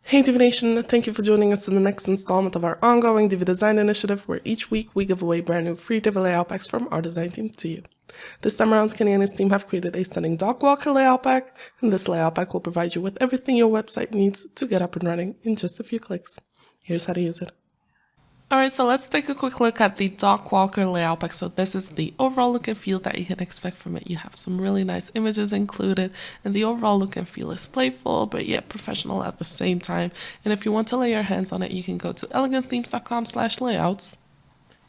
Hey Divi Nation, thank you for joining us in the next installment of our ongoing Divi Design Initiative, where each week we give away brand new free Divi Layout Packs from our design team to you. This time around, Kenny and his team have created a stunning dog walker layout pack, and this layout pack will provide you with everything your website needs to get up and running in just a few clicks. Here's how to use it. Alright, so let's take a quick look at the dog walker layout pack. So this is the overall look and feel that you can expect from it. You have some really nice images included, and the overall look and feel is playful but yet professional at the same time. And if you want to lay your hands on it, you can go to elegantthemes.com/layouts.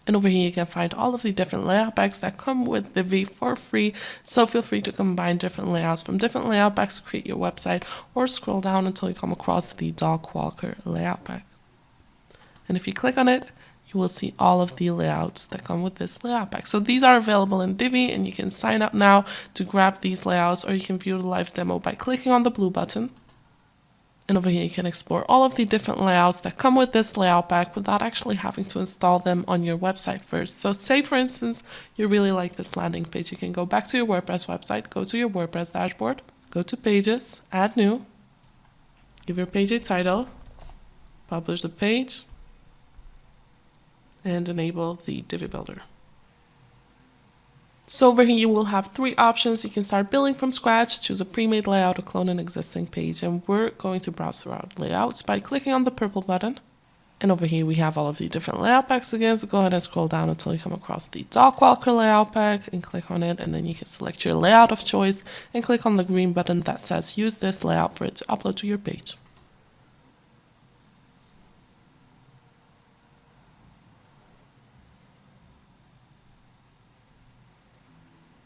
And over here you can find all of the different layout packs that come with Divi for free. So feel free to combine different layouts from different layout packs to create your website, or scroll down until you come across the dog walker layout pack. And if you click on it, you will see all of the layouts that come with this layout pack. So these are available in Divi, and you can sign up now to grab these layouts, or you can view the live demo by clicking on the blue button. And over here you can explore all of the different layouts that come with this layout pack without actually having to install them on your website first. So say for instance, you really like this landing page. You can go back to your WordPress website, go to your WordPress dashboard, go to Pages, Add New, give your page a title, publish the page, and enable the Divi Builder. So over here you will have three options. You can start building from scratch, choose a pre-made layout, or clone an existing page. And we're going to browse through our layouts by clicking on the purple button. And over here we have all of the different layout packs again. So go ahead and scroll down until you come across the dog walker layout pack and click on it. And then you can select your layout of choice and click on the green button that says use this layout for it to upload to your page.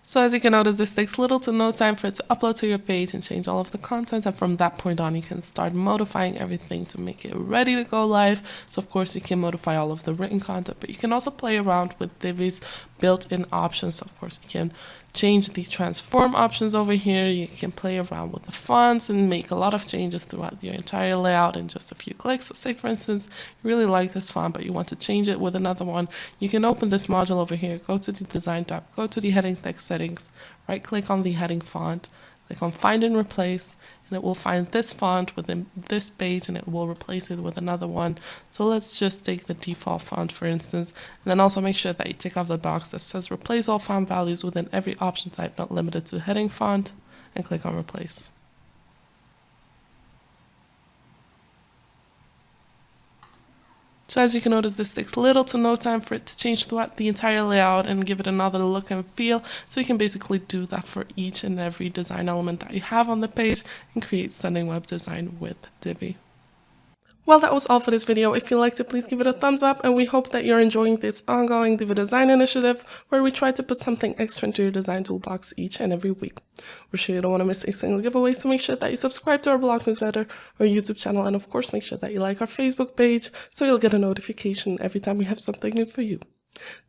So as you can notice, this takes little to no time for it to upload to your page and change all of the content. And from that point on, you can start modifying everything to make it ready to go live. So of course, you can modify all of the written content, but you can also play around with Divi's built-in options. So of course, you can change the transform options over here. You can play around with the fonts and make a lot of changes throughout your entire layout in just a few clicks. So say for instance, you really like this font, but you want to change it with another one. You can open this module over here, go to the design tab, go to the heading text settings, right click on the heading font, click on find and replace, and it will find this font within this page and it will replace it with another one. So let's just take the default font for instance, and then also make sure that you tick off the box that says replace all font values within every option type not limited to heading font, and click on replace. So as you can notice, this takes little to no time for it to change throughout the entire layout and give it another look and feel. So you can basically do that for each and every design element that you have on the page and create stunning web design with Divi. Well, that was all for this video. If you liked it, please give it a thumbs up, and we hope that you're enjoying this ongoing Divi Design Initiative, where we try to put something extra into your design toolbox each and every week. We're sure you don't want to miss a single giveaway, so make sure that you subscribe to our blog newsletter or YouTube channel, and of course make sure that you like our Facebook page so you'll get a notification every time we have something new for you.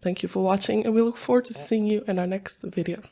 Thank you for watching, and we look forward to seeing you in our next video.